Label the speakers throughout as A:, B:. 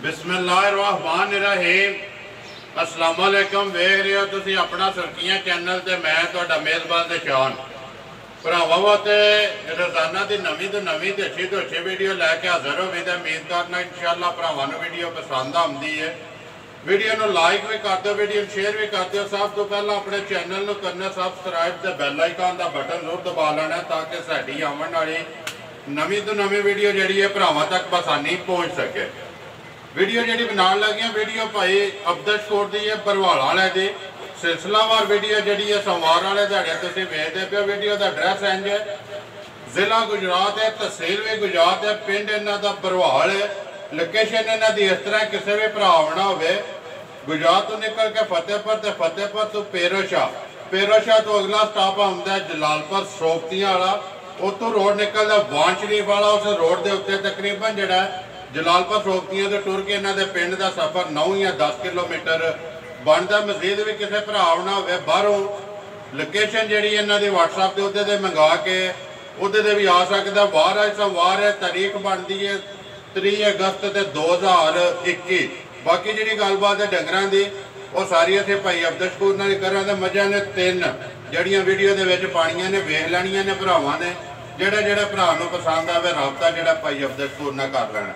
A: बिस्मिल्लाहिर्रहमानिर्रहीम। अस्सलाम वालेकुम। वेख रहे हो तुसी अपना सुर्खियां चैनल ते मैं तुहाडा मेज़बान ते शान भरावां ते रोज़ाना की नवीं तो अच्छी वीडियो लैके हाज़र हो गई। उम्मीद करना इंशाअल्लाह भरावां नूं वीडियो पसंद आउंदी है। वीडियो नूं लाइक भी कर दो, वीडियो शेयर भी कर दो। सब तो पहला अपने चैनल नूं करना सबसक्राइब ते बैल आइकन का बटन जरूर दबा लेना ताकि साडी आवन वाली नवीं तो नवीं वीडियो जिहड़ी है भरावां तक आसानी पहुँच सके। वीडियो जी बना लगी वीडियो भाई अब्दश कोट की है बरवाला वाले की सिलसिलावार वीडियो जी है सोमवार वाले दिहाड़े तुम वेखते पे। वीडियो का एड्रैस इंज है, जिला गुजरात है, तहसील भी गुजरात है, पिंड इन्हों का बरवाल है। लोकेशन इन्हों की इस तरह किसी भी भरा आना हो गुजरात तो निकल के फतेहपुर तो फतेहपुर तो पेरोशाह तो अगला स्टॉप आता है जलालपुर सोपतियां वाला। उतों रोड निकलता वान शरीफ वाला। उस रोड के उत्ते तकरीबन जोड़ा जलालपुर सोपतियां तो टुर के इन्हों के पिंड का सफ़र 9 या 10 किलोमीटर बनता। मजीद भी किसी भरा आना हो बाहरों लोकेशन जी इन्हों की व्हाट्सएप के उत्ते मंगा के उदे भी आ सकता। वार है सोमवार है, तारीख बनती है 3 अगस्त 2021। बाकी जी गलबात है डंगर की वो सारी इतने भाई अब्दश कोट ने करा। मझां ने 3 जड़ियाँ वीडियो के पानिया ने वेख लैनिया ने भरावां ने। जेड़ा भरा पसंद आवे रबता जोड़ा भाई अब्दश कोट ने कर लेना।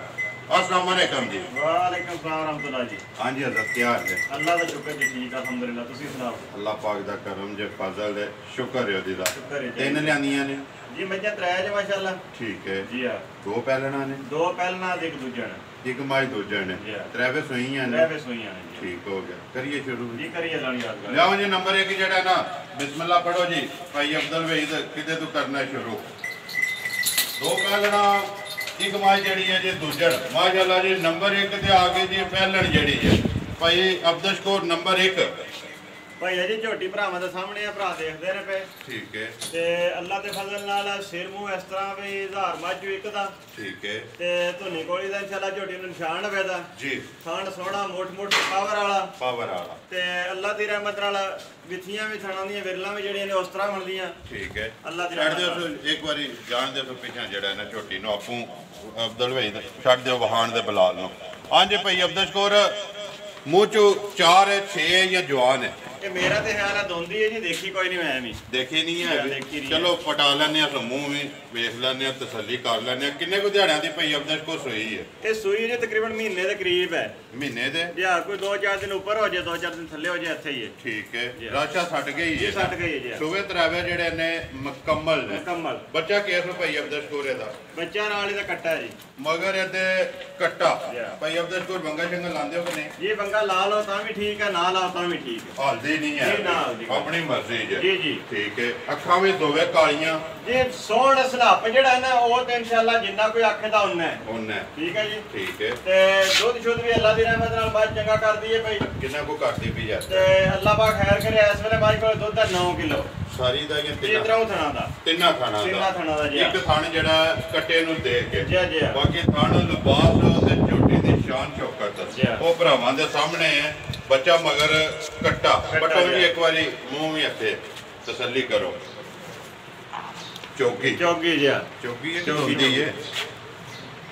A: अस्सलाम वालेकुम जी।
B: वालेकुम सलाम रहमतुल्लाह जी।
A: हाँ जी हज़रत क्या हाल है?
B: अल्लाह का शुक्र जी, ठीक अल्हम्दुलिल्लाह। तुसीं सुनाओ?
A: अल्लाह पाक दा करम जे फजल है, शुक्र है ओदी दा।
B: शुक्र है जी।
A: 3 लियानियां ने
B: जी, मझां 3 जे माशाअल्लाह।
A: ठीक है
B: जी हां।
A: 2 पैलना ने,
B: 2 पहलना ते 1 दूजा ने।
A: एक माई दूजा ने,
B: जी हाँ।
A: 3 सुइयां ने।
B: 3 सुइयां ने जी।
A: ठीक हो गया, करिए शुरू
B: जी करिए लानी याद कर।
A: लियाओ जी नंबर 1 जेड़ा ना बिस्मिल्लाह पढ़ो जी। भाई अब्दुल वहीद किते तो करना है शुरू। 2 पैलना एक माई जड़ी है जी दूजड़ माशाअल्लाह जी। नंबर 1 ते आ गई जी पैलन जड़ी है भाई अब्दश कोट नंबर 1।
B: भाई जी झोटी भरावां दे सामने आ, भरा देखदे ने पे।
A: ठीक है
B: ते अल्लाह दे फजल नाल सिर मूंह इस तरह भी 1000 मज्जू एक दा।
A: ठीक है
B: ते धुनी कोली दा इंशाअल्लाह झोटी नूं निशान होवे दा
A: जी।
B: खान सोहना मोट पावर वाला ते अल्लाह दी रहमत नाल विथियां भी थणां दी विरलां भी जड़ियां ने उस तरह बनदियां।
A: ठीक है
B: अल्लाह दी
A: छड़
B: रहमत
A: दियो एक बारी जान दे तो पिछा जड़ा ना छोटी नो आपू अब्दुल वहीद छड़ दियो वहान दे बलाल नो। हां जी भाई अब्दश कोर मुंह चो 4 है 6 है या जवान है?
B: ये मेरा तो ख्याल है दोंदी है जी, देखी कोई नहीं मैं भी
A: देखी नहीं है अभी।
B: देखी नहीं
A: चलो पटा लेने तो मुंह भी वेख लेने तसल्ली कर लेने। किन्ने को दिहाड़ियां दी भाई अब्दश को सोई है?
B: ये सूई जी तकरीबन महीने के करीब है।
A: महीने दे
B: या कोई 2-4 दिन ऊपर हो जाए 2-4 दिन थल्ले हो जाए इत्थे ही है।
A: ठीक है
B: जी।
A: राशा सट गई है,
B: सट गई है जी।
A: सुबह तरावे जेड़े ने मुकम्मल ने।
B: मुकम्मल
A: बच्चा केस भाई अब्दश कोरे दा
B: बच्चा नाल ही कट्टा है जी।
A: मगर ਇਹਦੇ कट्टा
B: जी।
A: भाई अब्दश कोर बंगा शंगा लांदे हो कि नहीं?
B: ये बंगा ला लो ता भी ठीक है, ना लाओ ता भी ठीक है।
A: हल्दी नहीं है
B: जी, ना हल्दी।
A: अपनी मर्जी है
B: जी जी।
A: ठीक है। अखा भी दोवे कालियां
B: जी सोहण सलाप जेड़ा है ना वो तो इंशाअल्लाह जिन्ना कोई आखे दा उन्ना है।
A: उन्ने
B: ठीक है जी।
A: ठीक है
B: ते दुध शुद्ध भी अल्लाह दी रहमत नाल बात चंगा कर दी है भाई।
A: किन्ना को करती भी है
B: ते अल्लाह पाक खैर करे। इस वेले भाई को दुध दा 9 किलो
A: सारी दा ये
B: जी तरह थणा दा।
A: ਤਿੰਨਾਂ ਥਾਣਾ
B: ਤਿੰਨਾਂ ਥਾਣਾ ਦਾ ਜੀ।
A: ਇੱਕ ਥਣ ਜਿਹੜਾ ਕੱਟੇ ਨੂੰ ਦੇਖ ਕੇ
B: ਜੀ ਜੀ।
A: ਬਾਕੀ ਥਣ ਲਿਬਾਸ ਤੇ ਝੋਟੀ ਦੀ ਸ਼ਾਨ ਸ਼ੌਕਤ
B: ਜੀ।
A: ਉਹ ਭਰਾਵਾਂ ਦੇ ਸਾਹਮਣੇ ਹੈ। ਬੱਚਾ ਮਗਰ ਕੱਟਾ ਬੱਟੋ
B: ਜੀ।
A: ਜੀ ਇੱਕ ਵਾਰੀ ਮੂੰਹ ਵੀ ਹੱਥੇ ਤਸੱਲੀ ਕਰੋ। ਚੌਗੀ
B: चौकी जी।
A: ਚੌਗੀ ਹੈ ਚੌਗੀ ਦੀ ਹੈ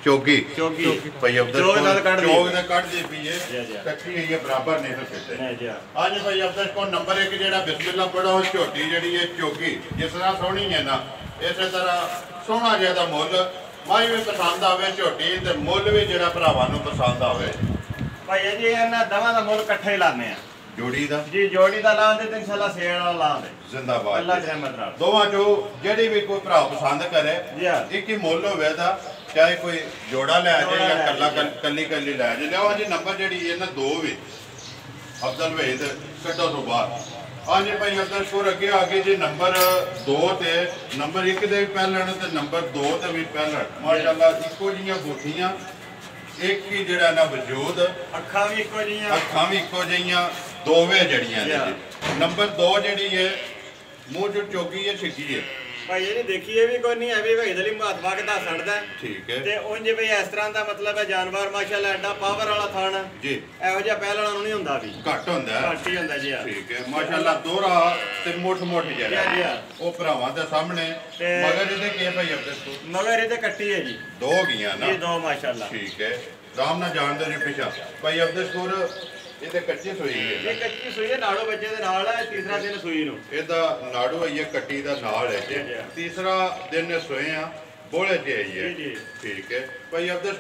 A: ਚੌਗੀ
B: चौकी
A: ਭਾਈ ਅਬਦਲ
B: ਚੌਗ ਨਾਲ ਕੱਢ ਦੀ।
A: ਚੌਗ ਨਾਲ ਕੱਢ ਦੀ ਪਈ
B: ਜੀ,
A: ਹੈ
B: ਜੀ।
A: ਕੱਟੀ ਹੋਈ ਹੈ ਬਰਾਬਰ ਨਹੀਂ ਹੋ ਸਕਦੇ।
B: नहीं जी।
A: ਅੱਜ ਭਾਈ ਅਬਦਲ ਕੋਲ ਨੰਬਰ 1 ਜਿਹੜਾ ਬਿਸਮਿਲ੍ਲਾ ਪੜੋ ਝੋਟੀ ਜਿਹੜੀ ਹੈ ਚੌਗੀ ਜਿਸ ਤਰ੍ਹਾਂ ਸੋਹਣੀ ਹੈ ਨਾ ਇਸੇ ਤਰ੍ਹਾਂ ਸੋਹਣਾ ਜਿਹਾ ਦਾ ਮੁੱਲ ਮਾਈ ਵੀ ਪਸੰਦ ਆਵੇ ਝੋਟੀ ਤੇ ਮੁੱਲ ਵੀ ਜਿਹੜਾ ਭਰਾਵਾਂ ਨੂੰ ਪਸੰਦ ਆਵੇ।
B: भाई जी इन्हां दवां दा मुल इकट्ठे ही लाने आ
A: ਜੋੜੀ ਦਾ
B: जी। जोड़ी दा लांदे ते इंशाल्लाह सेण वाला लांदे
A: ਜ਼ਿੰਦਾਬਾਦ
B: अल्लाह दी रहमत नाल।
A: ਦੋਵਾਂ ਚੋਂ ਜਿਹੜੀ ਵੀ ਕੋਈ ਭਰਾ ਪਸੰਦ ਕਰੇ
B: जी हाँ।
A: ਇੱਕ ਹੀ ਮੁੱਲ ਹੋਵੇ ਦਾ ਚਾਹੇ ਕੋਈ ਜੋੜਾ ਲੈ ਜਾਏ
B: ਜੋੜਾ
A: ਜਾਂ
B: ਲੈ
A: ਕੱਲਾ
B: ਜਾਏ।
A: ਕੱਲੀ ਲੈ ਜਾਏ। ਲਿਆਓ ਜੀ ਨੰਬਰ ਜਿਹੜੀ ਹੈ ਨਾ 2 ਵੀ ਅਬਦੁਲ ਵਹੀਦ ਕੱਢੋ ਤੋਂ ਬਾਅਦ। ਹਾਂਜੀ ਭਾਈ ਅਬਦਲ ਸ਼ੋਰ ਅੱਗੇ ਜੀ ਨੰਬਰ 2 ਤੇ ਨੰਬਰ 1 ਦੇ ਵੀ ਪਹਿਲਣ ਤੇ ਨੰਬਰ 2 ਤੇ ਵੀ ਪਹਿਲਣ ਮਾਸ਼ਾਅੱਲਾ ਇੱਕੋ ਜੀਆਂ ਗੋਠੀਆਂ ਇੱਕ ਹੀ ਜਿਹੜਾ ਨਾ ਵਜੂਦ
B: अखा भी इको जियां
A: ਅੱਖਾਂ ਵੀ ਇੱਕੋ ਜਿਹੀਆਂ ਦੋਵੇਂ ਜੜੀਆਂ ਨੇ ਜੀ। ਨੰਬਰ 2 ਜਿਹੜੀ ਹੈ ਮੂੰਹ ਚ ਚੋਗੀ ਹੈ ਛਿੱਕੀ ਹੈ
B: भाई ये देखिए भी कोई नहीं है भी भाई दली मात वाक दा सड़दा
A: ठीक है
B: ते उंज भाई इस तरह दा मतलब है जानवर माशाल्लाह एडा पावर वाला थान
A: जी।
B: ਇਹੋ ਜਿਹਾ ਪਹਿਲਣਾ ਨੂੰ ਨਹੀਂ ਹੁੰਦਾ ਵੀ
A: ਘੱਟ ਹੁੰਦਾ ਹੈ
B: ਘੱਟ ਹੀ ਹੁੰਦਾ ਜੀ।
A: ਠੀਕ ਹੈ ਮਾਸ਼ਾਅੱਲਾ ਦੋਹਰਾ ਤੇ ਮੁੱਠ ਜਿਹੜਾ
B: ਜੀ, ਜੀ।
A: ਉਹ ਭਰਾਵਾਂ ਦੇ ਸਾਹਮਣੇ ਮਗਰ ਇਹਦੇ ਕੀ ਭਾਈ ਅਬਦਲ
B: ਮਗਰ ਇਹਦੇ ਕੱਟੀ ਹੈ ਜੀ।
A: 2 ਗਈਆਂ ਨਾ
B: ਜੀ 2 ਮਾਸ਼ਾਅੱਲਾ।
A: ਠੀਕ ਹੈ ਆਰਾਮ ਨਾਲ ਜਾਣਦੇ ਜੀ ਪਿਛਾ ਭਾਈ ਅਬਦੁਲ ਇਹ ਤੇ ਕੱਚੀ ਸੂਈ ਹੈ।
B: ਇਹ ਕੱਚੀ ਸੂਈ ਹੈ, ਨਾੜੋ ਬੱਚੇ ਦੇ ਨਾਲ ਹੈ, ਤੀਸਰਾ ਦਿਨ ਸੂਈ ਨੂੰ।
A: ਇਹਦਾ ਨਾੜੂ ਆਈ ਹੈ ਕੱਟੀ ਦਾ ਨਾਲ ਹੈ ਜੀ, ਤੀਸਰਾ ਦਿਨ ਸੋਏ ਆ ਬੋਲੇ ਚ ਆਈ ਹੈ
B: ਜੀ।
A: ਠੀਕ ਹੈ ਭਾਈ ਅਬਦੁਲ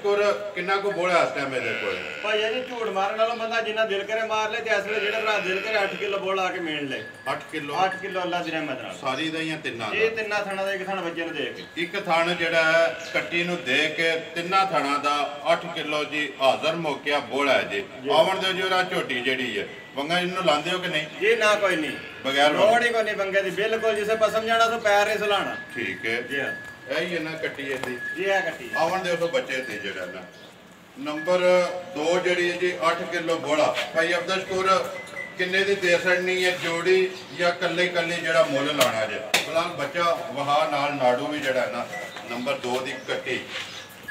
A: ਕਿੰਨਾ ਕੋ ਬੋਲਾ ਇਸ ਟਾਈਮ ਇਹਦੇ ਕੋਲ?
B: ਭਾਈ ਜੀ ਝੂਠ ਮਾਰਨ ਵਾਲਾ ਬੰਦਾ ਜਿੰਨਾ ਦਿਲ ਕਰੇ ਮਾਰ ਲੈ, ਤੇ ਇਸ ਵੇਲੇ ਜਿਹੜਾ ਭਰਾ ਦਿਲ ਕਰੇ 8 ਕਿਲੋ ਬੋਲ ਆ ਕੇ ਮੇਣ ਲੈ।
A: 8 ਕਿਲੋ?
B: 8 ਕਿਲੋ ਅੱਲਾ ਦੀ ਰਹਿਮਤ ਨਾਲ
A: ਸਾਰੀ ਦਾ ਜਾਂ ਤਿੰਨਾਂ ਦਾ?
B: ਇਹ ਤਿੰਨਾਂ ਥਾਣਾ ਦਾ ਇੱਕ ਥਾਣਾ ਬੱਚੇ ਨੂੰ ਦੇ ਕੇ,
A: ਇੱਕ ਥਣ ਜਿਹੜਾ ਹੈ ਕੱਟੀ ਨੂੰ ਦੇ ਕੇ ਤਿੰਨਾਂ ਥਣਾਂ ਦਾ 8 ਕਿਲੋ ਜੀ ਹਾਜ਼ਰ ਮੌਕਿਆ ਬੋਲਾ ਹੈ ਜੀ। ਆਵਣ ਦੇ ਜੋਰਾ ਝੋਟੀ ਜਿਹੜੀ ਹੈ ਵੰਗਾ ਇਹਨੂੰ ਲਾਉਂਦੇ ਹੋ ਕਿ ਨਹੀਂ
B: ਜੀ? ਨਾ ਕੋਈ ਨਹੀਂ,
A: ਬਗੈਰ
B: ਲੋੜ ਹੀ ਕੋਈ ਨਹੀਂ ਬੰਗੇ ਦੀ, ਬਿਲਕੁਲ ਜਿਸੇ ਪਸਮ ਜਾਣਾ ਤੋਂ ਪੈਰ ਨਹੀਂ ਸੁਲਾਣਾ।
A: ਠੀਕ ਹੈ
B: ਜੀ
A: ਇਹੀ ਹੈ ਨਾ ਕੱਟੀ ਇਹਦੀ
B: ਜੀ, ਇਹ ਕੱਟੀ
A: ਆਵਣ ਦੇ ਉਸ ਬੱਚੇ ਤੇ ਜਿਹੜਾ ਨਾ ਨੰਬਰ 2 ਜਿਹੜੀ ਹੈ ਜੀ 8 ਕਿਲੋ ਬੋਲਾ। ਭਾਈ ਅਬਦੁਲ ਕਿੰਨੇ ਦੀ ਦੇ ਸਕਣੀ ਹੈ ਜੋੜੀ ਜਾਂ ਕੱਲੇ ਕੱਲੇ ਜਿਹੜਾ ਮੁੱਲ ਲਾਣਾ ਜੇ? ਫਿਲਹਾਲ ਬੱਚਾ ਵਹਾ ਨਾਲ ਨਾੜੂ ਵੀ ਜਿਹੜਾ ਨਾ ਨੰਬਰ 2 ਦੀ ਕੱਟੀ।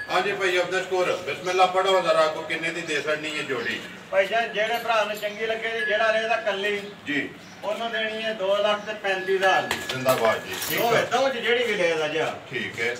A: ਹਾਂਜੀ ਭਾਈ ਅਬਦੁਲ ਬਿਸਮਿਲ੍ਲਾ ਪੜੋ ਜ਼ਰਾ ਕੋ ਕਿੰਨੇ ਦੀ ਦੇ ਸਕਣੀ ਹੈ ਜੋੜੀ?
B: ਭਾਈ ਜਾਨ ਜਿਹੜੇ ਭਰਾ ਨੂੰ ਚੰਗੀ ਲੱਗੇ ਜੀ, ਜਿਹੜਾ ਰਹੇਗਾ ਕੱਲੀ
A: ਜੀ
B: ਉਹਨੂੰ ਦੇਣੀ ਹੈ 2,35,000 ਦੀ।
A: ਜ਼ਿੰਦਾਬਾਦ ਜੀ। ਠੀਕ ਹੈ
B: ਦੋ ਜਿਹੜੀ ਵੀ ਲਏਗਾ ਜੀ।
A: ਠੀਕ ਹੈ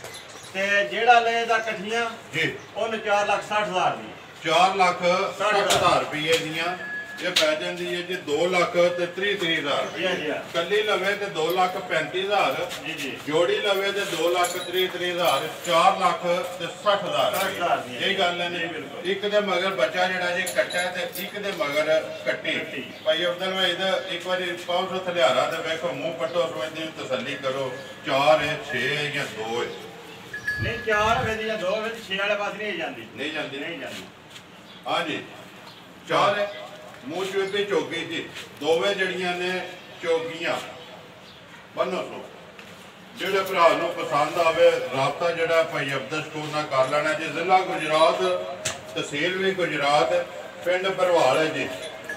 B: ਤੇ ਜਿਹੜਾ ਲਏਗਾ ਇਕੱਠੀਆਂ
A: ਜੀ
B: ਉਹਨੂੰ 4,60,000 ਦੀ।
A: 4,60,000 ਰੁਪਏ ਦੀਆਂ ਇਹ ਪੈ ਜਾਂਦੀ ਹੈ ਜੀ 2,33,000
B: ਜੀ ਜੀ
A: ਕੱਲੀ ਲਵੇ ਤੇ 2,35,000
B: ਜੀ ਜੀ
A: ਜੋੜੀ ਲਵੇ ਤੇ 2,33,000 4,60,000 ਇਹ ਗੱਲ ਹੈ ਨੇ। ਇੱਕ ਦੇ ਮਗਰ ਬੱਚਾ ਜਿਹੜਾ ਜੀ ਕੱਟਾ ਤੇ ਇੱਕ ਦੇ ਮਗਰ ਕੱਟੀ। ਭਾਈ ਅਬਦੁਲ ਭਾਈ ਦਾ ਇੱਕ ਵਾਰੀ ਪਾਉ ਸੋ ਥਲਿਆਰਾ ਤੇ ਵੇਖੋ ਮੂੰਹ ਪੱਟੋ ਸਮਝਦੀ ਤਸੱਲੀ ਕਰੋ 4 ਹੈ 6 ਹੈ ਜਾਂ 2 ਹੈ?
B: ਨਹੀਂ 4 ਵੇ ਜਾਂ 2 ਵੇ 6 ਵਾਲੇ ਪਾਸ ਨਹੀਂ ਜਾਂਦੀ।
A: ਨਹੀਂ ਜਾਂਦੀ?
B: ਨਹੀਂ ਜਾਂਦੀ।
A: ਹਾਂਜੀ 4 ਹੈ ਮੂੰਹ ਚੂਪੀ ਚੋਗੀ ਜੀ ਦੋਵੇਂ ਜੜੀਆਂ ਨੇ ਚੋਗੀਆਂ ਬੰਨੋ ਸੋ। ਜਿਹੜੇ ਭਰਾ ਨੂੰ ਪਸੰਦ ਆਵੇ ਰਾਬਤਾ ਜਿਹੜਾ ਭਾਈ ਅਬਦੁਲ ਨਾਲ ਕਰ ਲੈਣਾ ਜੀ। ਜ਼ਿਲ੍ਹਾ ਗੁਜਰਾਤ, ਤਹਿਸੀਲ ਵੀ ਗੁਜਰਾਤ, ਪਿੰਡ ਭਰਵਾਲ ਹੈ ਜੀ।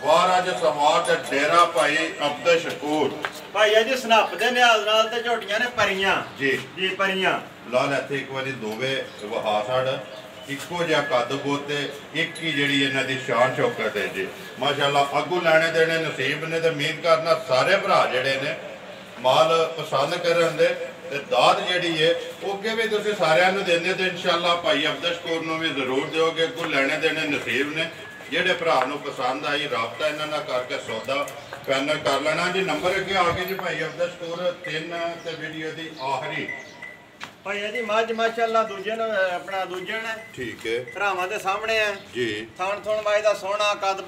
A: ਵਾਰ ਅੱਜ ਸਮਾਰ ਤੇ ਡੇਰਾ ਭਾਈ ਅਬਦੁਲ ਸ਼ਕੂਰ।
B: ਭਾਈ ਜੀ ਸਨੱਪ ਦੇ ਨਿਆਜ਼ ਨਾਲ ਤੇ ਝੋਟੀਆਂ ਨੇ ਪਰੀਆਂ
A: ਜੀ
B: ਜੀ ਪਰੀਆਂ।
A: ਲਾਲ ਇੱਥੇ ਇੱਕ ਵਾਰੀ ਦੋਵੇਂ ਵਹਾ ਸਾੜ ਇੱਕੋ ਜਿਹਾ ਕੱਦ ਬੋਤੇ ਇੱਕ ਹੀ ਜਿਹੜੀ ਇਹਨਾਂ ਦੀ ਸ਼ਾਨ ਸ਼ੌਕਤ ਹੈ ਜੀ। ਮਾਸ਼ਾਅੱਲਾ ਅੱਗੂ ਲੈਣੇ ਦੇਣੇ ਨਸੀਬ ਨੇ ਤੇ ਉਮੀਦ ਕਰਨਾ ਸਾਰੇ ਭਰਾ ਜਿਹੜੇ ਨੇ ਮਾਲ ਪਸੰਦ ਕਰਨ ਦੇ ਤੇ ਦਾਤ ਜਿਹੜੀ ਹੈ ਉਹ ਅੱਗੇ ਵੀ ਤੁਸੀਂ ਸਾਰਿਆਂ ਨੂੰ ਦਿੰਦੇ ਤੇ ਇਨਸ਼ਾਅੱਲਾ ਭਾਈ ਅਬਦੁਲ ਸ਼ਕੂਰ ਨੂੰ ਵੀ ਜ਼ਰੂਰ ਦਿਓਗੇ। ਅੱਗੂ ਲੈਣੇ ਦੇਣੇ ਨਸੀਬ ਨੇ। ਜਿਹੜੇ ਭਰਾ ਨੂੰ ਪਸੰਦ ਆਈ ਰਾਬਤਾ ਇਹਨਾਂ ਨਾਲ ਕਰਕੇ ਸੌਦਾ ਫਾਈਨਲ ਕਰ ਲੈਣਾ ਜੀ। ਨੰਬਰ ਅੱਗੇ ਆ ਗਏ ਜੀ ਭਾਈ ਅਬਦੁਲ ਸ਼ਕੂਰ 3 ਤੇ ਵੀਡੀਓ ਦੀ ਆਖਰੀ।
B: ਭਾਈ ਜੀ ਮੱਝ ਮਾਸ਼ਾਅੱਲਾ ਦੂਜੇ ਨੂੰ ਆਪਣਾ ਦੂਜੇ ਨੇ
A: ਠੀਕ ਹੈ
B: ਭਰਾਵਾਂ ਦੇ ਸਾਹਮਣੇ ਹੈ
A: ਜੀ।
B: ਥਣ ਥਣ ਮਾਈ ਦਾ ਸੋਹਣਾ ਕੱਦ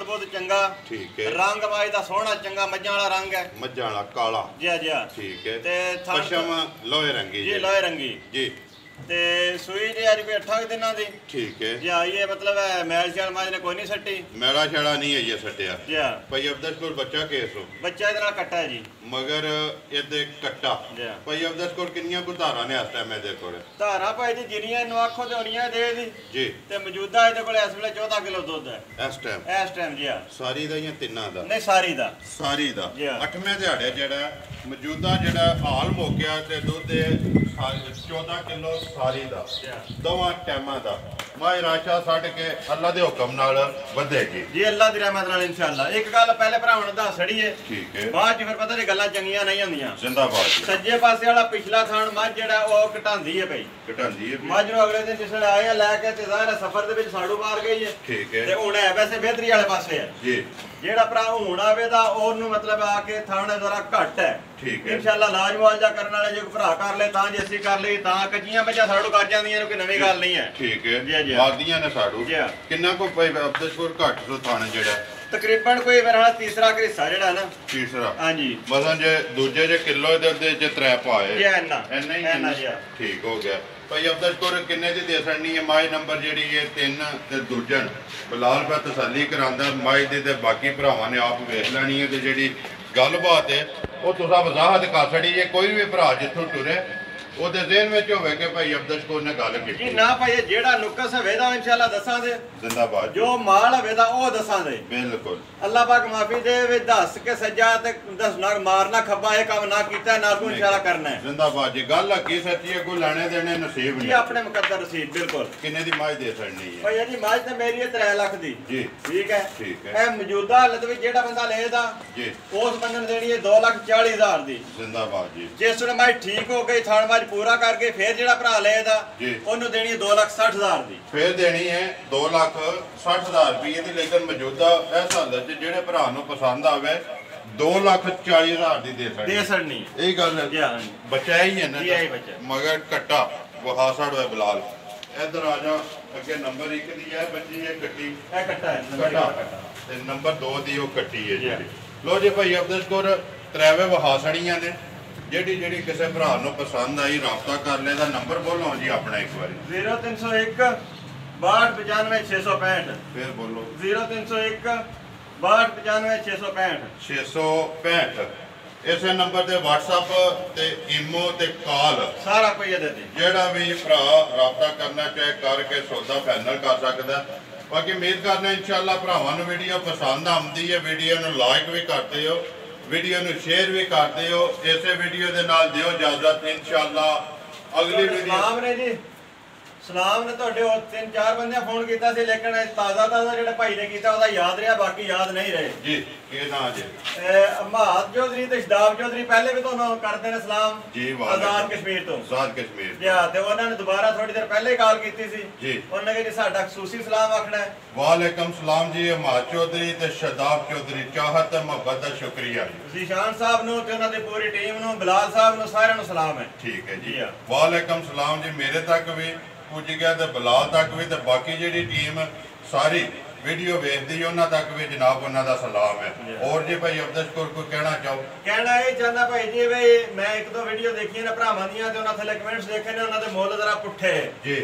B: ਬਹੁਤ ਚੰਗਾ।
A: ਠੀਕ ਹੈ
B: ਰੰਗ ਮਾਈ ਦਾ ਸੋਹਣਾ ਚੰਗਾ ਮੱਝਾਂ ਵਾਲਾ ਰੰਗ ਹੈ।
A: ਮੱਝਾਂ ਵਾਲਾ ਕਾਲਾ
B: ਜੀ ਜੀ
A: ਠੀਕ ਹੈ
B: ਤੇ
A: ਪਸ਼ਮ ਲੋਹੇ ਰੰਗੀ
B: ਜੀ ਲੋਹੇ ਰੰਗੀ
A: ਜੀ।
B: ਤੇ ਸੂਈ ਜੀ ਅੱਜ ਕੋਈ 8 ਦਿਨਾਂ ਦੀ।
A: ਠੀਕ ਹੈ
B: ਜੀ ਆਈਏ ਮਤਲਬ ਹੈ ਮੈਲ ਸ਼ਾਲ ਮਾਜ ਨੇ ਕੋਈ ਨਹੀਂ ਸੱਟੀ।
A: ਮੈਲਾ ਛੜਾ ਨਹੀਂ ਹੈ ਇਹ ਸੱਟਿਆ।
B: ਜੀ
A: ਭਾਈ ਅਬਦੁਲ ਸ਼ਕੂਰ ਬੱਚਾ ਕੇਸ ਹੋ
B: ਬੱਚਾ ਇਹਦੇ ਨਾਲ ਕੱਟਾ ਹੈ ਜੀ
A: ਮਗਰ ਇਹਦੇ ਕੱਟਾ। ਭਾਈ ਅਬਦੁਲ ਸ਼ਕੂਰ ਕਿੰਨੀਆਂ ਕੁ ਧਾਰਾਂ ਨੇ ਇਸ ਟਾਈਮ ਇਹਦੇ ਕੋਲ?
B: ਧਾਰਾ ਭਾਈ ਜੀ ਜਿੰਨੀਆਂ ਇਹਨੂੰ ਆਖੋ ਤੇ ਉਨੀਆਂ ਦੇ ਦੀ
A: ਜੀ।
B: ਤੇ ਮੌਜੂਦਾ ਇਹਦੇ ਕੋਲ ਇਸ ਵੇਲੇ 14 ਕਿਲੋ ਦੁੱਧ ਹੈ ਇਸ ਟਾਈਮ ਜੀ।
A: ਸਾਰੀ ਦਾ ਜਾਂ ਤਿੰਨਾਂ ਦਾ?
B: ਨਹੀਂ ਸਾਰੀ ਦਾ।
A: ਸਾਰੀ ਦਾ
B: ਜੀ।
A: 8ਵੇਂ ਦਿਹਾੜੇ ਜਿਹੜਾ ਮੌਜੂਦਾ ਜਿਹੜਾ ਹਾਲ ਮੋਕਿਆ ਤੇ ਦੁੱਧ 14 ਕਿਲੋ ਸਾਰੀ ਦਾ ਦੋਵਾਂ ਟਾਈਮਾਂ ਦਾ। ਮਾਈ ਰਾਸ਼ਾ ਛੱਡ ਕੇ ਅੱਲਾ ਦੇ ਹੁਕਮ ਨਾਲ ਵਧੇਗੀ
B: ਜੀ ਅੱਲਾ ਦੀ ਰਹਿਮਤ ਨਾਲ ਇਨਸ਼ਾਅੱਲਾ। ਇੱਕ ਗੱਲ ਪਹਿਲੇ ਭਰਾਵਾਂ ਨੂੰ ਦੱਸ ਛੜੀਏ
A: ਠੀਕ ਹੈ
B: ਬਾਅਦ ਚ ਫਿਰ ਪਤਾ ਨਹੀਂ ਗੱਲਾਂ ਚੰਗੀਆਂ ਨਹੀਂ ਹੁੰਦੀਆਂ।
A: ਜ਼ਿੰਦਾਬਾਦ।
B: ਸੱਜੇ ਪਾਸੇ ਵਾਲਾ ਪਿਛਲਾ ਥਾਣ ਮੱਝ ਜਿਹੜਾ ਉਹ ਘਟਾਉਂਦੀ ਹੈ ਭਾਈ।
A: ਘਟਾਉਂਦੀ ਹੈ
B: ਮੱਝ ਨੂੰ ਅਗਲੇ ਦਿਨ ਜਿਸ ਵੇਲੇ ਆਏ ਆ ਲੈ ਕੇ ਤੇ ਜ਼ਾਹਿਰ ਸਫ਼ਰ ਦੇ ਵਿੱਚ ਸਾੜੂ ਮਾਰ ਗਈ ਹੈ।
A: ਠੀਕ ਹੈ
B: ਤੇ ਹੁਣ ਹੈ ਵੈਸੇ ਬਿਹਤਰੀ ਵਾਲੇ ਪਾਸੇ ਹੈ
A: ਜੀ।
B: ਜਿਹੜਾ ਭਰਾ ਹੁਣ ਆਵੇ ਦਾ ਉਹਨੂੰ ਮਤਲਬ ਆ ਕੇ ਥਾਣ ਜ਼ਰਾ ਘੱਟ ਹੈ।
A: ਠੀਕ ਹੈ
B: ਇਨਸ਼ਾਅੱਲਾ ਲਾਜ ਮੁਆਵਜ਼ਾ ਕਰਨ ਵਾਲੇ ਜੇ ਕੋਈ ਭਰਾ ਕਰ ਲੈ ਤਾਂ ਜੇ ਅਸੀਂ ਕਰ ਲਈ ਤਾਂ ਕੱਚੀਆਂ ਬੱਚਾ ਸਾੜੂ ਕਰ ਜਾਂਦੀਆਂ ਨੇ ਕੋਈ ਨਵੀਂ ਗੱਲ ਨਹੀਂ ਹੈ।
A: ਠੀਕ ਹੈ
B: ਜੀ ਜੀ
A: ਵਾਦੀਆਂ ਨੇ ਸਾੜੂ
B: ਜੀ।
A: ਕਿੰਨਾ ਕੋ ਭਾਈ ਅਬਦੁਲ ਸ਼ਕੂਰ ਘੱਟ ਤੋਂ ਥਾਣੇ ਜਿਹੜਾ
B: ਤਕਰੀਬਨ ਕੋਈ ਮੇਰਾ ਤੀਸਰਾ ਹਿੱਸਾ ਜਿਹੜਾ ਨਾ
A: ਤੀਸਰਾ
B: ਹਾਂਜੀ
A: ਮਸਾਂ ਜੇ ਦੂਜੇ ਜੇ ਕਿਲੋ ਦੇ ਉੱਤੇ ਜੇ 3 ਪਾਏ
B: ਜੀ ਇੰਨਾ
A: ਇੰਨਾ ਹੀ ਠੀਕ ਹੋ ਗਿਆ। ਭਾਈ ਅਬਦੁਲ ਸ਼ਕੂਰ ਕਿੰਨੇ ਦੀ ਦੇ ਸਕਣੀ ਹੈ? ਮਾਈ ਨੰਬਰ ਜਿਹੜੀ ਹੈ 3 ਤੇ ਦੂਜਨ ਬਲਾਲ ਪਾ ਤਸੱਲੀ ਕਰਾਂਦਾ ਮਾਈ ਦੀ ਤੇ ਬਾਕੀ ਭਰਾਵਾਂ ਨੇ ਆਪ ਵੇਖ ਲੈਣੀ ਹੈ ਤੇ ਜਿਹੜੀ ਗੱਲਬਾਤ ਹੈ ਉਹ ਤੁਸੀਂ ਵਜ਼ਾਹਤ ਕਰ ਛੜੀ ਜੇ। ਕੋਈ ਵੀ ਭਰਾ ਜਿੱਥੋਂ ਟੁਰੇ ਉਹਦੇ ਜ਼ਿਹਨ ਵਿੱਚ ਹੋਵੇ ਕਿ ਭਾਈ ਅਬਦੁਲ ਸ਼ਕੂਰ ਨੇ ਗੱਲ ਕੀਤੀ
B: ਜੀ ਨਾ ਭਾਈ ਜਿਹੜਾ ਨੁਕਸ ਹੋਵੇ ਦਾ ਇਨਸ਼ਾਅੱਲਾ ਦੱਸਾਂ ਦੇ।
A: ਜ਼ਿੰਦਾਬਾਦ।
B: ਜੋ ਮਾਲ ਹੋਵੇ ਦਾ ਉਹ ਦੱਸਾਂ ਦੇ।
A: ਬਿਲਕੁਲ
B: ਅੱਲਾਹ ਪਾਕ ਮਾਫੀ ਦੇ ਵਿੱਚ ਦੱਸ ਕੇ ਸੱਜਾ ਤੇ ਦੱਸਣਾ ਮਾਰਨਾ ਖੱਬਾ ਇਹ ਕੰਮ ਨਾ ਕੀਤਾ ਨਾ ਕੋਈ ਇਨਸ਼ਾਅੱਲਾ ਕਰਨਾ ਹੈ।
A: ਜ਼ਿੰਦਾਬਾਦ ਜੀ। ਗੱਲ ਹੱਕੀ ਸੱਚੀ ਹੈ ਕੋਈ ਲੈਣੇ ਦੇਣੇ ਨਸੀਬ
B: ਜੀ
A: ਨਹੀਂ।
B: ਆਪਣੇ ਮੁਕੱਦਰ ਰਸੀਦ ਬਿਲਕੁਲ।
A: ਕਿੰਨੇ ਦੀ ਮਾਝ ਦੇ ਸਕਣੀ ਹੈ?
B: ਭਾਈ ਜੀ ਮਾਝ ਤੇ ਮੇਰੀ ਹੈ 3 ਲੱਖ ਦੀ
A: ਜੀ।
B: ਠੀਕ ਹੈ
A: ਠੀਕ ਹੈ।
B: ਇਹ ਮੌਜੂਦਾ ਹਾਲਤ ਵਿੱਚ ਜਿਹੜਾ ਬੰਦਾ ਲਏਦਾ
A: ਜੀ
B: ਉਸ ਬੰਦੇ ਨੂੰ ਦੇਣੀ ਹੈ 2,40,000 ਦੀ।
A: ਜ਼ਿੰਦਾਬਾਦ ਜੀ।
B: ਜਿਸ ਵੇਲੇ ਮਾਝ ਠੀਕ ਹੋ ਗਈ ਥਾਣ ਮਾਝ ਪੂਰਾ ਕਰਕੇ ਫਿਰ ਜਿਹੜਾ ਭਰਾ ਲਏਦਾ ਉਹਨੂੰ ਦੇਣੀ ਹੈ 2,60,000 ਦੀ।
A: ਫਿਰ ਦੇਣੀ ਹੈ 2,60,000 ਰੁਪਏ ਦੀ। ਲੇਕਿਨ ਮੌਜੂਦਾ ਇਸ ਹਾਲਤ 'ਚ ਜਿਹੜੇ ਭਰਾ ਨੂੰ ਪਸੰਦ ਆਵੇ 2,40,000 ਦੀ ਦੇ
B: ਸਕਣੀ।
A: ਇਹ ਗੱਲ ਹੈ। ਬੱਚਾ ਹੀ ਹੈ ਨਾ ਮਗਰ ਕੱਟਾ ਵਹਾਸੜ ਹੋਇਆ ਬਲਾਲ। ਇਧਰ ਆ ਜਾ ਅੱਗੇ ਨੰਬਰ 1 ਦੀ ਹੈ ਬੱਚੀ ਹੈ ਕੱਟੀ।
B: ਇਹ ਕੱਟਾ ਹੈ
A: ਤੇ ਨੰਬਰ 2 ਦੀ ਉਹ ਕੱਟੀ ਹੈ ਜੀ। ਲੋ ਜੀ ਭਾਈ ਅਬਦੁਲ ਤਰਾਵੇ ਵਹਾਸੜੀਆਂ ਨੇ। ਜਿਹੜੀ ਕਿਸੇ ਭਰਾ ਨੂੰ ਪਸੰਦ ਆਈ ਰਾਬਤਾ ਕਰ ਲੈ। ਦਾ ਨੰਬਰ ਬੋਲੋ ਜੀ ਆਪਣਾ ਇੱਕ ਵਾਰੀ।
B: 0301 6295 665।
A: ਫਿਰ ਬੋਲੋ
B: 0301 6295
A: 665। ਇਸੇ ਨੰਬਰ ਤੇ WhatsApp ਤੇ ਈਮੋ ਤੇ ਕਾਲ
B: ਸਾਰਾ ਕੋਈ ਇਹਦੇ ਤੇ
A: ਜਿਹੜਾ ਵੀ ਭਰਾ ਰਾਬਤਾ ਕਰਨਾ ਚਾਹੇ ਕਰਕੇ ਸੌਦਾ ਫਾਈਨਲ ਕਰ ਸਕਦਾ। ਬਾਕੀ ਉਮੀਦ ਕਰਨਾ ਇਨਸ਼ਾਅੱਲਾ ਭਰਾਵਾਂ ਨੂੰ ਵੀਡੀਓ ਪਸੰਦ ਆਉਂਦੀ ਹੈ। ਵੀਡੀਓ ਨੂੰ ਲਾਈਕ ਵੀ ਕਰਦੇ ਹੋ, ਵੀਡੀਓ ਨੂੰ ਸ਼ੇਅਰ ਵੀ ਕਰਦੇ ਹੋ। ਇਸੇ ਵੀਡੀਓ ਦੇ ਨਾਲ ਦਿਓ ਇਜਾਜ਼ਤ। ਇਨਸ਼ਾਅੱਲਾ ਅਗਲੀ ਵੀਡੀਓ।
B: ਸਲਾਮ ਨੇ ਜੀ, ਸਲਾਮ ਨੇ ਤੁਹਾਡੇ 3-4 ਬੰਦਿਆਂ ਫੋਨ ਕੀਤਾ ਸੀ, ਲੇਕਿਨ ਤਾਜ਼ਾ ਜਿਹੜਾ ਭਾਈ ਨੇ ਕੀਤਾ ਉਹਦਾ ਯਾਦ ਰਿਹਾ, ਬਾਕੀ ਯਾਦ ਨਹੀਂ ਰਹੇ
A: ਜੀ। ਕੀ ਨਾਮ ਜੀ?
B: ਅਮਾਦ ਚੌਧਰੀ ਤੇ ਸ਼ਦਾਬ ਚੌਧਰੀ ਪਹਿਲੇ ਵੀ ਤੁਹਾਨੂੰ ਕਰਦੇ ਨੇ ਸਲਾਮ
A: ਜੀ।
B: ਆਜ਼ਾਦ ਕਸ਼ਮੀਰ ਤੋਂ।
A: ਆਜ਼ਾਦ ਕਸ਼ਮੀਰ
B: ਜੀ ਹਾਂ। ਤੇ ਉਹਨਾਂ ਨੇ ਦੁਬਾਰਾ ਥੋੜੀ ਦੇਰ ਪਹਿਲੇ ਕਾਲ ਕੀਤੀ ਸੀ
A: ਜੀ।
B: ਉਹਨਾਂ ਨੇ ਕਿ ਸਾਡਾ ਖਸੂਸੀ ਸਲਾਮ ਆਖਣਾ ਹੈ।
A: ਵਾਲੇਕਮ ਸਲਾਮ ਜੀ। ਅਮਾਦ ਚੌਧਰੀ ਤੇ ਸ਼ਦਾਬ ਚੌਧਰੀ ਚਾਹਤ ਤੇ ਮੁਹੱਬਤ ਦਾ ਸ਼ੁਕਰੀਆ ਜੀ।
B: ਜ਼ੀਸ਼ਾਨ ਸਾਹਿਬ ਨੂੰ ਤੇ ਉਹਨਾਂ ਦੀ ਪੂਰੀ ਟੀਮ ਨੂੰ, ਬਲਾਲ ਸਾਹਿਬ ਨੂੰ, ਸਾਰਿਆਂ ਨੂੰ ਸਲਾਮ ਹੈ।
A: ਠੀਕ ਹੈ ਜੀ। ਵਾਲੇਕਮ ਸਲਾਮ ਜੀ। ਮੇਰੇ ਤੱਕ ਵੀ ਪੁੱਜ ਗਿਆ ਤੇ ਬਲਾਲ ਤੱਕ ਵੀ ਤੇ ਬਾਕੀ ਜਿਹੜੀ ਟੀਮ ਸਾਰੀ ਵੀਡੀਓ ਵੇਖਦੀ ਉਹਨਾਂ ਤੱਕ ਵੀ ਜਨਾਬ ਉਹਨਾਂ ਦਾ ਸਲਾਮ ਹੈ। ਹੋਰ ਜੀ ਭਾਈ ਅਬਦੁਲ ਕੋਈ ਕਹਿਣਾ ਚਾਹੋ?
B: ਕਹਿਣਾ ਇਹ ਚਾਹੁੰਦਾ ਭਾਈ ਜੀ ਵੀ ਮੈਂ 1-2 ਵੀਡੀਓ ਦੇਖੀਆਂ ਨੇ ਭਰਾਵਾਂ ਦੀਆਂ ਤੇ ਉਹਨਾਂ ਥੱਲੇ ਕਮੈਂਟਸ ਦੇਖੇ ਨੇ, ਉਹਨਾਂ ਦੇ ਮੁੱਲ ਜ਼ਰਾ ਪੁੱਠੇ
A: ਜੀ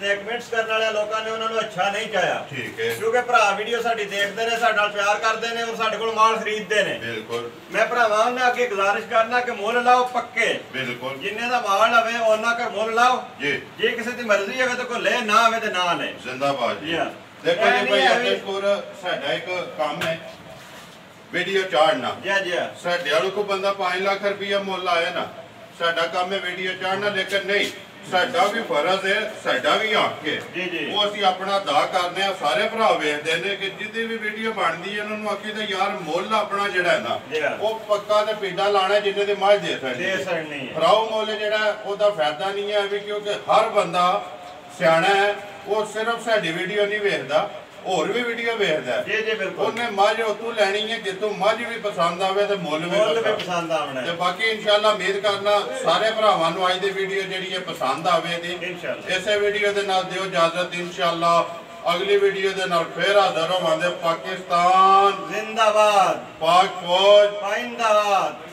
B: ਤੇ ਕਮੈਂਟਸ ਕਰਨ ਵਾਲੇ ਲੋਕਾਂ ਨੇ ਉਹਨਾਂ ਨੂੰ ਅੱਛਾ ਨਹੀਂ ਚਾਹਿਆ।
A: ਠੀਕ ਹੈ।
B: ਕਿਉਂਕਿ ਭਰਾ ਵੀਡੀਓ ਸਾਡੀ ਦੇਖਦੇ ਨੇ, ਸਾਡੇ ਨਾਲ ਪਿਆਰ ਕਰਦੇ ਨੇ ਔਰ ਸਾਡੇ ਕੋਲ ਮਾਲ ਖਰੀਦਦੇ ਨੇ।
A: ਬਿਲਕੁਲ।
B: ਮੈਂ ਭਰਾਵਾਂ ਨੂੰ ਅੱਗੇ ਗੁਜ਼ਾਰਿਸ਼ ਕਰਨਾ ਕਿ ਮੁੱਲ ਲਾਓ ਪੱਕੇ।
A: ਬਿਲਕੁਲ।
B: ਜਿੰਨੇ ਦਾ ਮਾਲ ਆਵੇ ਉਹਨਾਂ ਕਰ ਮੁੱਲ ਲਾਓ
A: ਜੀ।
B: ਜੇ ਕਿਸੇ ਦੀ ਮਰਜ਼ੀ ਹੋਵੇ ਤਾਂ ਕੋਈ ਲੈ, ਨਾ ਆਵੇ ਤੇ ਨਾ ਲੈ।
A: ਜ਼ਿੰਦਾਬਾਦ ਜੀ। ਦੇਖੋ ਜੀ ਭਾਈ ਅਬਦੁਲ ਸਾਡਾ ਇੱਕ ਕੰਮ ਹੈ ਵੀਡੀਓ ਚਾੜਨਾ।
B: ਜੀ।
A: ਸਾਡੇ ਵਾਲੇ ਕੋ ਬੰਦਾ 5 ਲੱਖ ਰੁਪਇਆ ਮੁੱਲ ਆਇਆ ਨਾ, ਸਾਡਾ ਕੰਮ ਹੈ ਵੀਡੀਓ ਚਾੜਨਾ। ਲੇਕਿਨ ਨਹੀਂ, ਸਾਡਾ ਵੀ ਫਰਜ਼ ਹੈ, ਸਾਡਾ ਵੀ ਹੱਕ ਹੈ। ਉਹ ਅਸੀਂ ਆਪਣਾ ਅਦਾ ਕਰਦੇ ਆ। ਸਾਰੇ ਭਰਾ ਵੇਖਦੇ ਨੇ ਕਿ ਜਿੱਦੀ ਵੀ ਵੀਡੀਓ ਬਣਦੀ ਹੈ ਉਹਨਾਂ ਨੂੰ ਆਖੀ ਤਾਂ ਯਾਰ ਮੁੱਲ ਆਪਣਾ ਜਿਹੜਾ ਹੈ ਨਾ ਉਹ ਪੱਕਾ ਤੇ ਪਿੰਡਾ ਲਾਣਾ ਜਿੰਨੇ ਦੇ ਮੱਝ ਦੇ ਸਕਦੀ। ਭਰਾਓ ਮੁੱਲ ਜਿਹੜਾ ਉਹਦਾ ਫਾਇਦਾ ਨਹੀਂ ਹੈ ਵੀ, ਕਿਉਂਕਿ ਹਰ ਬੰਦਾ ਸਿਆਣਾ ਹੈ। ਉਹ ਸਿਰਫ ਸਾਡੀ ਵੀਡੀਓ ਨਹੀਂ ਵੇਖਦਾ, ਹੋਰ ਵੀ ਵੀਡੀਓ ਵੇਖਦਾ।
B: ਜੀ ਬਿਲਕੁਲ। ਉਹਨੇ
A: ਮੱਝ ਉਤੋਂ ਲੈਣੀ ਹੈ ਜਿੱਥੋਂ ਮੱਝ ਵੀ ਪਸੰਦ ਆਵੇ ਤੇ ਮੁੱਲ ਵੀ
B: ਪਸੰਦ ਆਵਣਾ।
A: ਤੇ ਬਾਕੀ ਇਨਸ਼ਾਅੱਲਾ ਉਮੀਦ ਕਰਨਾ ਸਾਰੇ ਭਰਾਵਾਂ ਨੂੰ ਅੱਜ ਦੀ ਵੀਡੀਓ ਜਿਹੜੀ ਹੈ ਪਸੰਦ ਆਵੇਗੀ। ਇਸੇ ਵੀਡੀਓ ਦੇ ਨਾਲ ਦਿਓ ਇਜਾਜ਼ਤ। ਇਨਸ਼ਾਅੱਲਾ ਅਗਲੀ ਵੀਡੀਓ ਦੇ ਨਾਲ ਫੇਰ ਹਾਜ਼ਰ ਹੋਵਾਂਗੇ। ਪਾਕਿਸਤਾਨ ਜ਼ਿੰਦਾਬਾਦ, ਪਾਕ ਫੌਜ ਜਿੰਦਾਬਾਦ।